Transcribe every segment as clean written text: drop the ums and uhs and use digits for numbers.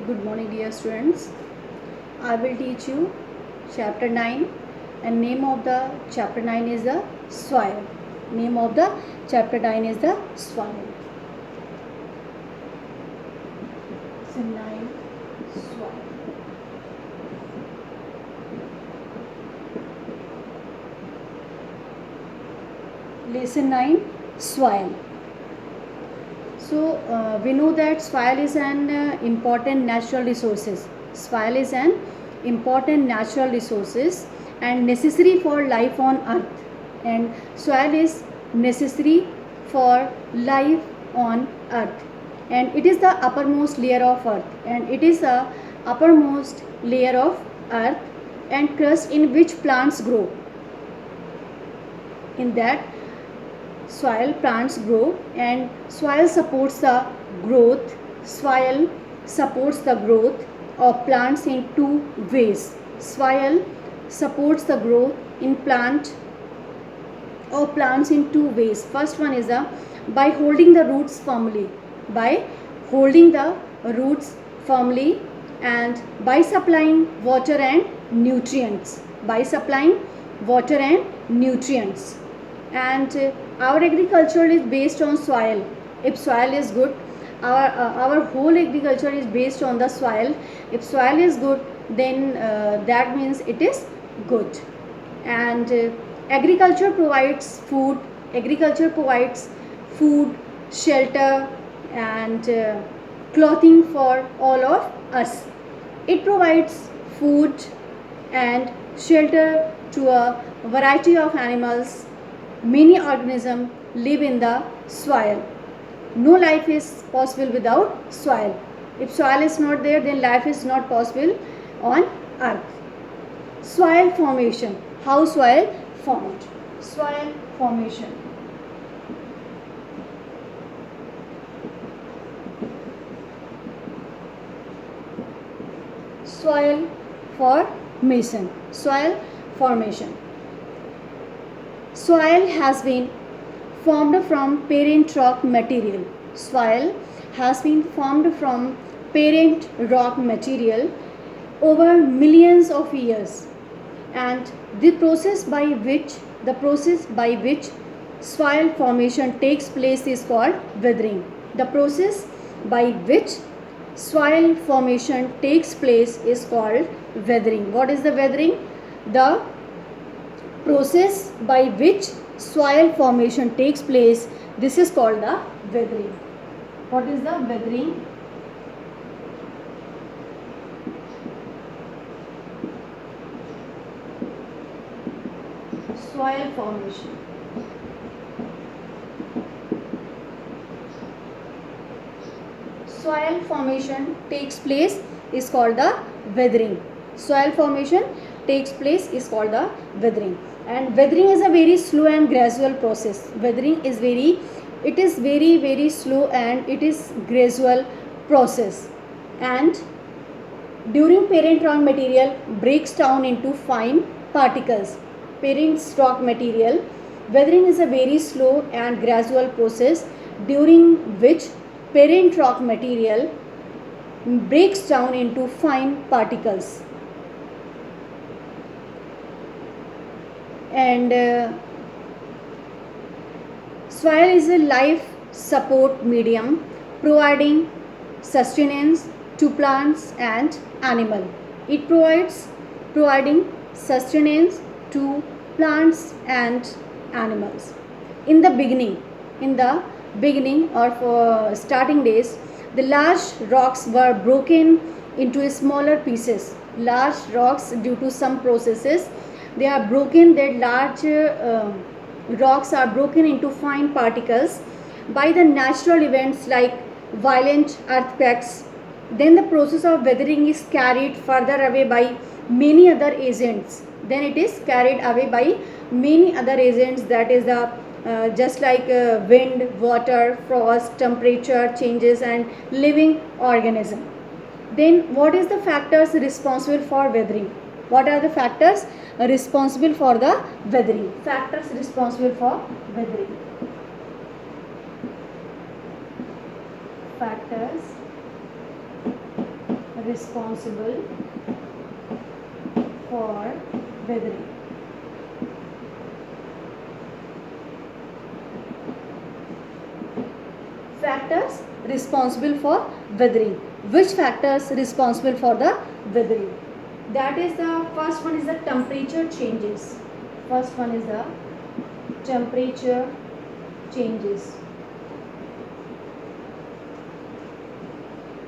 Good morning, dear students. I will teach you chapter 9, and name of the chapter 9 is the soil. Name of the chapter 9 is the soil. Lesson 9, soil. Lesson 9, soil. So we know that soil is an important natural resources. Soil is an important natural resources and necessary for life on earth. And soil is necessary for life on earth. And it is the uppermost layer of earth. And it is the uppermost layer of earth and crust in which plants grow. In that soil plants grow, and soil supports the growth of plants in two ways. Soil supports the growth in plants in two ways. First one is by holding the roots firmly, and by supplying water and nutrients. And our agriculture is based on soil. If soil is good, our whole agriculture is based on the soil. If soil is good, then that means it is good. And agriculture provides food, shelter, and clothing for all of us. It provides food and shelter to a variety of animals. Many organisms live in the soil. No life is possible without soil. If soil is not there, then life is not possible on earth. Soil formation. How soil formed? Soil formation. Soil formation. Soil has been formed from parent rock material. Over millions of years, and the process by which soil formation takes place is called weathering. The process by which soil formation takes place is called weathering. What is the weathering? The process by which soil formation takes place, this is called the weathering. What is the weathering? Soil formation. Soil formation takes place is called the weathering. And weathering is a very slow and gradual process. It is very slow and it is gradual process. And during parent rock material breaks down into fine particles. Weathering is a very slow and gradual process during which parent rock material breaks down into fine particles. And soil is a life support medium providing sustenance to plants and animals. It providing sustenance to plants and animals. In the beginning or for starting days, the large rocks were broken into smaller pieces. Large rocks, due to some processes, they are broken. That large rocks are broken into fine particles by the natural events like violent earthquakes. Then the process of weathering is carried further away by many other agents. That is the just like wind, water, frost, temperature changes, and living organism. Then what is the factors responsible for weathering? What are the factors responsible for the weathering? Factors responsible for weathering. Factors responsible for weathering. Factors responsible for weathering. Which factors responsible for the weathering? That is, the first one is the temperature changes. First one is the temperature changes.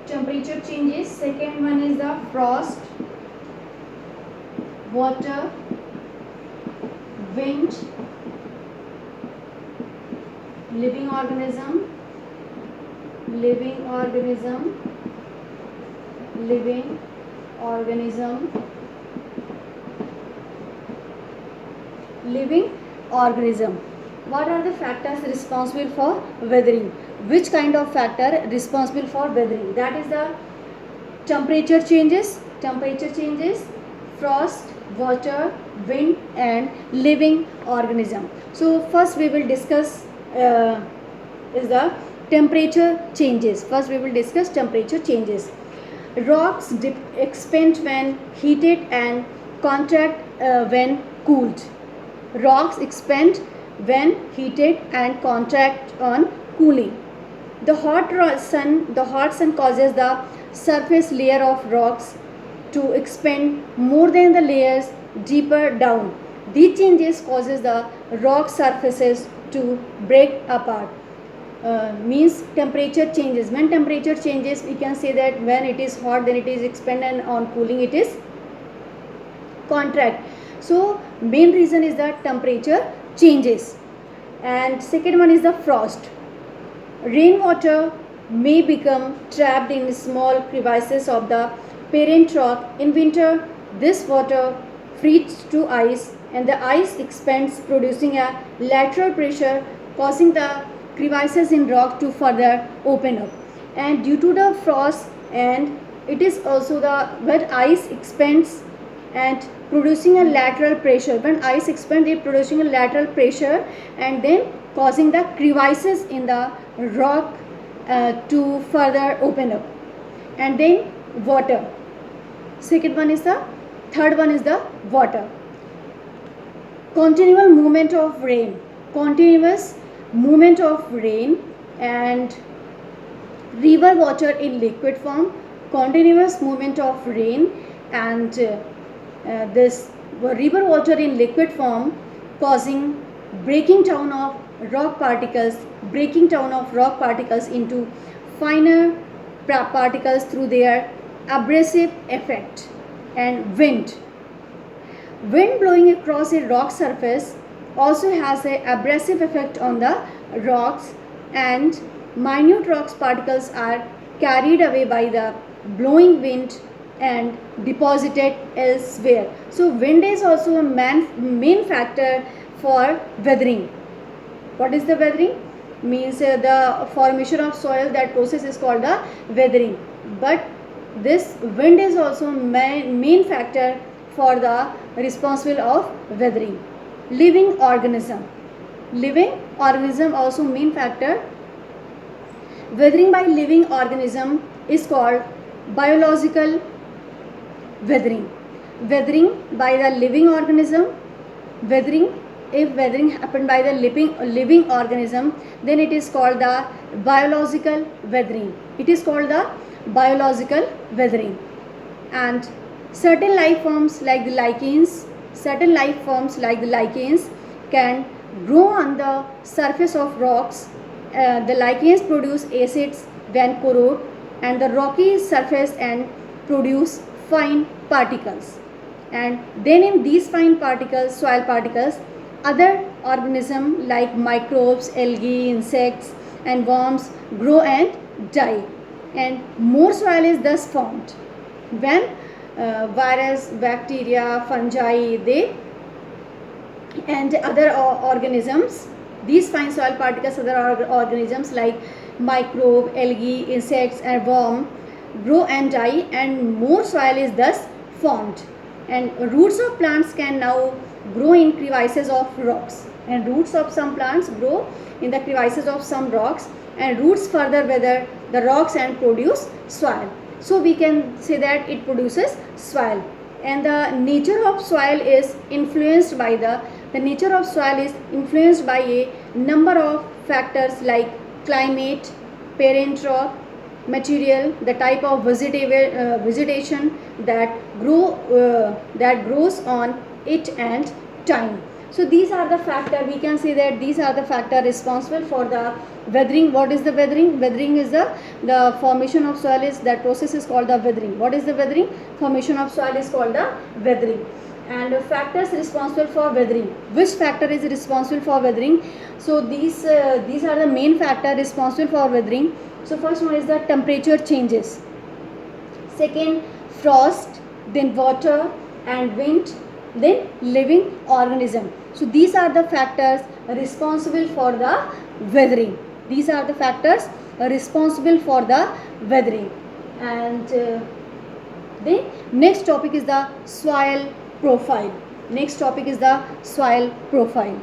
Temperature changes. Second one is the frost, water, wind, living organism, living organism, living organism, living organism. What are the factors responsible for weathering? Which kind of factor responsible for weathering? That is the temperature changes, frost, water, wind, and living organism. So first we will discuss is the temperature changes. First we will discuss temperature changes. Rocks expand when heated and contract when cooled. Rocks expand when heated and contract on cooling. The hot sun causes the surface layer of rocks to expand more than the layers deeper down. These changes causes the rock surfaces to break apart. Means temperature changes. When temperature changes, we can say that when it is hot, then it is expand, and on cooling it is contract. So main reason is that temperature changes. And second one is the frost. Rainwater may become trapped in small crevices of the parent rock. In winter, this water freezes to ice, and the ice expands, producing a lateral pressure, causing the crevices in rock to further open up. And due to the frost, and it is also the when ice expands and producing a lateral pressure. When ice expands, it producing a lateral pressure and then causing the crevices in the rock to further open up. And then water. Third one is the water. Continuous movement of rain and river water in liquid form. Continuous movement of rain and this river water in liquid form causing breaking down of rock particles into finer particles through their abrasive effect. And wind blowing across a rock surface also has an abrasive effect on the rocks, and minute rocks particles are carried away by the blowing wind and deposited elsewhere. So wind is also a main factor for weathering. What is the weathering? Means the formation of soil, that process is called the weathering. But this wind is also main factor for the responsible of weathering. Living organism also main factor. Weathering by living organism is called biological weathering. Weathering by the living organism. If weathering happened by the living organism, then it is called the biological weathering. And certain life forms like the lichens can grow on the surface of rocks. The lichens produce acids when corrode and the rocky surface and produce fine particles. And then in these fine particles, soil particles, other organisms like microbes, algae, insects and worms grow and die, and more soil is thus formed. When virus, bacteria, fungi, and other organisms, these fine soil particles, other organisms like microbe, algae, insects and worm grow and die, and more soil is thus formed. And roots of plants can now grow in crevices of rocks, and roots of some plants grow in the crevices of some roots further weather the rocks and produce soil. So we can say that it produces soil. And the nature of soil is influenced by the nature of soil is influenced by a number of factors like climate, parent rock, material, the type of vegetation that grows on it, and time. So these are the factor, we can say that these are the factor responsible for the weathering. What is the weathering? Weathering is the formation of soil, is that process is called the weathering. What is the weathering? Formation of soil is called the weathering. And factors responsible for weathering. Which factor is responsible for weathering? So these are the main factor responsible for weathering. So first one is the temperature changes. Second, frost, then water and wind, then living organism. So these are the factors responsible for the weathering. These are the factors responsible for the weathering. And the next topic is the soil profile. Next topic is the soil profile.